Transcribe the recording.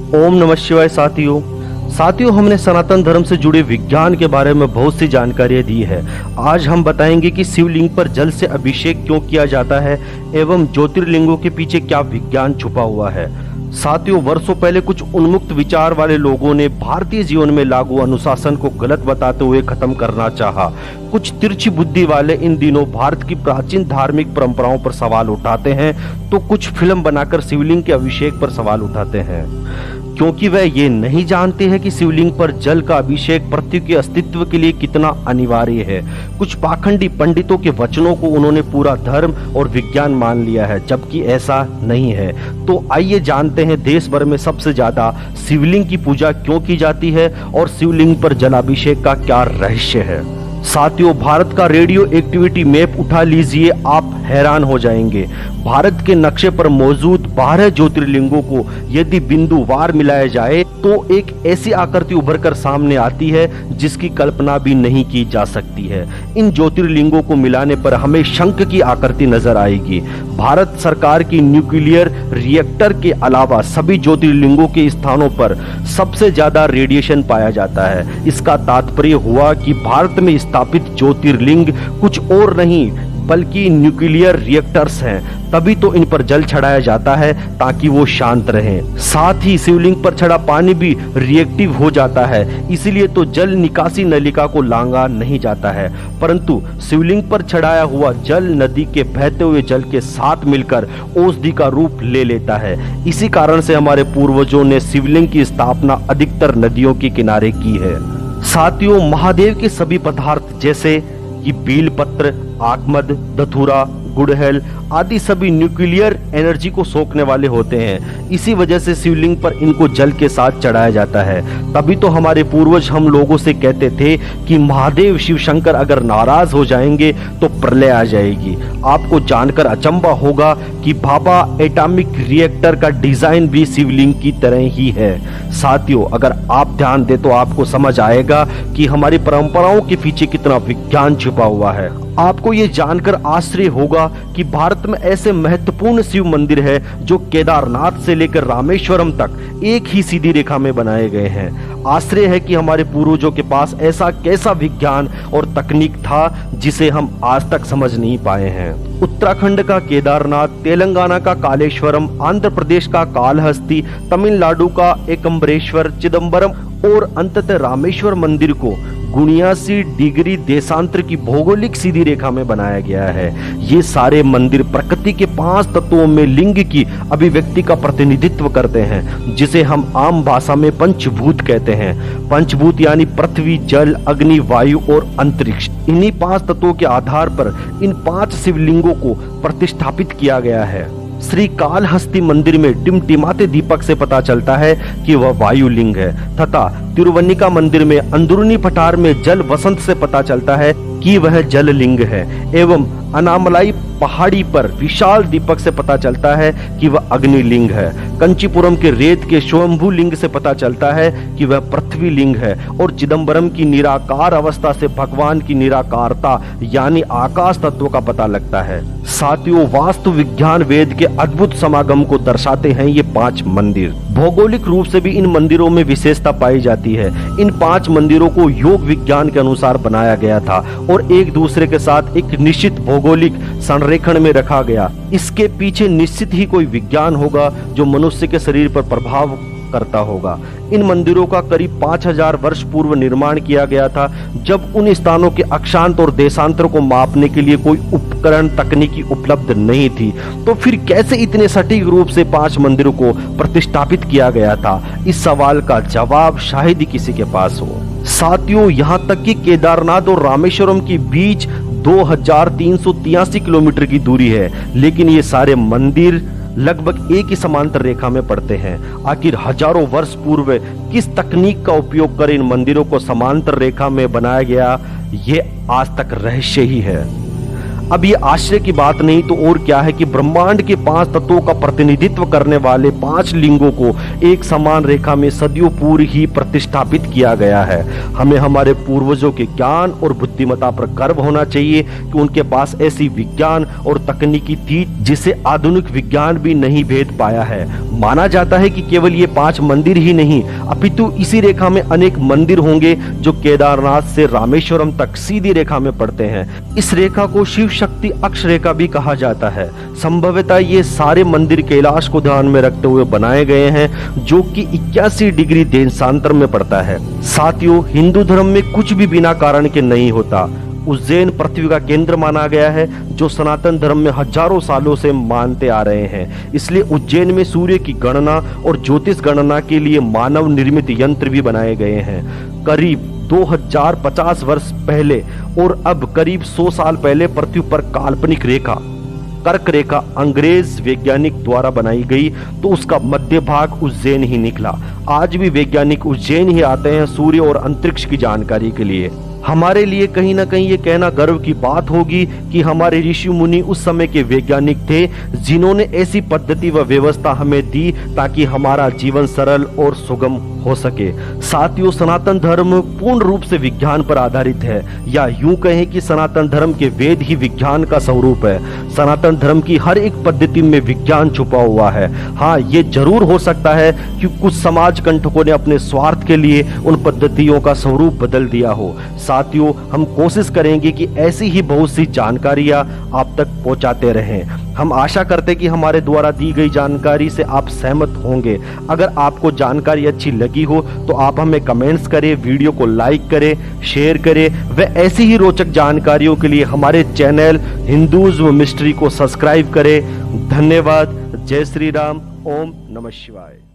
ओम नमः शिवाय। साथियों हमने सनातन धर्म से जुड़े विज्ञान के बारे में बहुत सी जानकारियां दी है। आज हम बताएंगे कि शिवलिंग पर जल से अभिषेक क्यों किया जाता है एवं ज्योतिर्लिंगों के पीछे क्या विज्ञान छुपा हुआ है। साथियों, वर्षों पहले कुछ उन्मुक्त विचार वाले लोगों ने भारतीय जीवन में लागू अनुशासन को गलत बताते हुए खत्म करना चाहा। कुछ तिरछी बुद्धि वाले इन दिनों भारत की प्राचीन धार्मिक परंपराओं पर सवाल उठाते हैं, तो कुछ फिल्म बनाकर शिवलिंग के अभिषेक पर सवाल उठाते हैं, क्योंकि वह ये नहीं जानते हैं कि शिवलिंग पर जल का अभिषेक पृथ्वी के अस्तित्व के लिए कितना अनिवार्य है। कुछ पाखंडी पंडितों के वचनों को उन्होंने पूरा धर्म और विज्ञान मान लिया है, जबकि ऐसा नहीं है। तो आइए जानते हैं देश भर में सबसे ज्यादा शिवलिंग की पूजा क्यों की जाती है और शिवलिंग पर जलाभिषेक का क्या रहस्य है। साथियों, भारत का रेडियो एक्टिविटी मैप उठा लीजिए, आप हैरान हो जाएंगे। भारत के नक्शे पर मौजूद 12 ज्योतिर्लिंगों को यदि बिंदुवार मिलाया जाए तो एक ऐसी आकृति उभर कर सामने आती है जिसकी कल्पना भी नहीं की जा सकती है। इन ज्योतिर्लिंगों को मिलाने पर हमें शंख की आकृति नजर आएगी। भारत सरकार की न्यूक्लियर रिएक्टर के अलावा सभी ज्योतिर्लिंगों के स्थानों पर सबसे ज्यादा रेडिएशन पाया जाता है। इसका तात्पर्य हुआ कि भारत में स्थापित ज्योतिर्लिंग कुछ और नहीं बल्कि न्यूक्लियर रिएक्टर्स हैं। तभी तो इन पर जल चढ़ाया जाता है ताकि वो शांत रहें। साथ ही शिवलिंग पर चढ़ा पानी भी रिएक्टिव हो जाता है, इसीलिए तो जल निकासी नलिका को लांगा नहीं जाता है, परंतु शिवलिंग पर चढ़ाया हुआ जल नदी के बहते हुए जल के साथ मिलकर औषधि का रूप ले लेता है। इसी कारण से हमारे पूर्वजों ने शिवलिंग की स्थापना अधिकतर नदियों के किनारे की है। साथियों, महादेव के सभी पदार्थ जैसे कि बेलपत्र, आगमद, धतूरा, गुड़हल आदि सभी न्यूक्लियर एनर्जी को सोखने वाले होते हैं। इसी वजह से शिवलिंग पर इनको जल के साथ चढ़ाया जाता है। तभी तो हमारे पूर्वज हम लोगों से कहते थे कि महादेव शिव शंकर अगर नाराज हो जाएंगे तो प्रलय आ जाएगी। आपको जानकर अचंभा होगा कि भाभा एटॉमिक रिएक्टर का डिजाइन भी शिवलिंग की तरह ही है। साथियों, अगर आप ध्यान दें तो आपको समझ आएगा कि हमारी परंपराओं के पीछे कितना विज्ञान छुपा हुआ है। आपको ये जानकर आश्चर्य होगा कि भारत में ऐसे महत्वपूर्ण शिव मंदिर है जो केदारनाथ से लेकर रामेश्वरम तक एक ही सीधी रेखा में बनाए गए हैं। आश्चर्य है कि हमारे पूर्वजों के पास ऐसा कैसा विज्ञान और तकनीक था जिसे हम आज तक समझ नहीं पाए हैं। उत्तराखंड का केदारनाथ, तेलंगाना का कालेश्वरम, आंध्र प्रदेश का कालहस्ती, तमिलनाडु का एकम्बरेश्वर, चिदम्बरम और अंततः रामेश्वर मंदिर को 79 डिग्री देशांतर की भौगोलिक सीधी रेखा में बनाया गया है। ये सारे मंदिर प्रकृति के 5 तत्वों में लिंग की अभिव्यक्ति का प्रतिनिधित्व करते हैं, जिसे हम आम भाषा में पंचभूत कहते हैं। पंचभूत यानी पृथ्वी, जल, अग्नि, वायु और अंतरिक्ष। इन्हीं 5 तत्वों के आधार पर इन 5 शिवलिंगों को प्रतिष्ठापित किया गया है। श्री कालहस्ती मंदिर में टिमटिमाते दीपक से पता चलता है कि वह वायुलिंग है, तथा तिरुवन्निका मंदिर में अंदरूनी पठार में जल वसंत से पता चलता है कि वह जल लिंग है, एवं अनामलाई पहाड़ी पर विशाल दीपक से पता चलता है कि वह अग्निलिंग है। कंचीपुरम के रेत के स्वयंभू लिंग से पता चलता है कि वह पृथ्वी लिंग है, और चिदम्बरम की निराकार अवस्था से भगवान की निराकारता यानी आकाश तत्व का पता लगता है। साथियों, वास्तु विज्ञान वेद के अद्भुत समागम को दर्शाते हैं ये 5 मंदिर। भौगोलिक रूप से भी इन मंदिरों में विशेषता पाई जाती है। इन 5 मंदिरों को योग विज्ञान के अनुसार बनाया गया था और एक दूसरे के साथ एक निश्चित भौगोलिक संरेखण में रखा गया। इसके पीछे निश्चित ही कोई विज्ञान होगा जो मनुष्य के शरीर पर प्रभाव करता होगा। इन मंदिरों का करीब 5000 वर्ष पूर्व निर्माण किया गया था, जब उन स्थानों के अक्षांत और देशांतर को मापने के लिए कोई उपकरण तकनीकी उपलब्ध नहीं थी। तो फिर कैसे इतने सटीक रूप से 5 मंदिरों को प्रतिष्ठापित किया गया था? इस सवाल का जवाब शायद ही किसी के पास हो। साथियों, यहाँ तक कि केदारनाथ और रामेश्वरम के बीच 2383 किलोमीटर की दूरी है, लेकिन ये सारे मंदिर लगभग एक ही समांतर रेखा में पड़ते हैं। आखिर हजारों वर्ष पूर्व किस तकनीक का उपयोग कर इन मंदिरों को समांतर रेखा में बनाया गया, ये आज तक रहस्य ही है। अब ये आश्चर्य की बात नहीं तो और क्या है कि ब्रह्मांड के 5 तत्वों का प्रतिनिधित्व करने वाले 5 लिंगों को एक समान रेखा में सदियों पूर्व ही प्रतिष्ठापित किया गया है। हमें हमारे पूर्वजों के ज्ञान और बुद्धिमत्ता पर गर्व होना चाहिए कि उनके पास ऐसी विज्ञान और तकनीकी थी जिसे आधुनिक विज्ञान भी नहीं भेद पाया है। माना जाता है कि केवल ये 5 मंदिर ही नहीं अपितु इसी रेखा में अनेक मंदिर होंगे जो केदारनाथ से रामेश्वरम तक सीधी रेखा में पड़ते हैं। इस रेखा को शिव शक्ति अक्ष रेखा भी कहा जाता है। संभवतः ये सारे मंदिर कैलाश को ध्यान में रखते हुए बनाए गए हैं जो कि 81 डिग्री देशांतर में पड़ता है। साथियों, हिंदू धर्म में कुछ भी बिना कारण के नहीं होता। उज्जैन पृथ्वी का केंद्र माना गया है जो सनातन धर्म में हजारों सालों से मानते आ रहे हैं। इसलिए उज्जैन में सूर्य की गणना और ज्योतिष गणना के लिए मानव निर्मित यंत्र भी बनाए गए हैं। करीब 2050 वर्ष पहले और अब करीब 100 साल पहले पृथ्वी पर काल्पनिक रेखा कर्क रेखा अंग्रेज वैज्ञानिक द्वारा बनाई गई तो उसका मध्य भाग उज्जैन ही निकला। आज भी वैज्ञानिक उज्जैन ही आते हैं सूर्य और अंतरिक्ष की जानकारी के लिए। हमारे लिए कहीं ना कहीं ये कहना गर्व की बात होगी कि हमारे ऋषि मुनि उस समय के वैज्ञानिक थे जिन्होंने ऐसी पद्धति व व्यवस्था हमें दी ताकि हमारा जीवन सरल और सुगम हो सके। साथियों, सनातन धर्म पूर्ण रूप से विज्ञान पर आधारित है, या यूं कहें कि सनातन धर्म के वेद ही विज्ञान का स्वरूप है। सनातन धर्म की हर एक पद्धति में विज्ञान छुपा हुआ है। हाँ, ये जरूर हो सकता है कि कुछ समाज कंटकों ने अपने स्वार्थ के लिए उन पद्धतियों का स्वरूप बदल दिया हो। साथियों, हम कोशिश करेंगे कि ऐसी ही बहुत सी जानकारियां आप तक पहुंचाते रहें। हम आशा करते कि हमारे द्वारा दी गई जानकारी से आप सहमत होंगे। अगर आपको जानकारी अच्छी लगी हो तो आप हमें कमेंट्स करें, वीडियो को लाइक करें, शेयर करें व ऐसी ही रोचक जानकारियों के लिए हमारे चैनल हिंदूज़्म मिस्ट्री को सब्सक्राइब करें। धन्यवाद। जय श्री राम। ओम नमः शिवाय।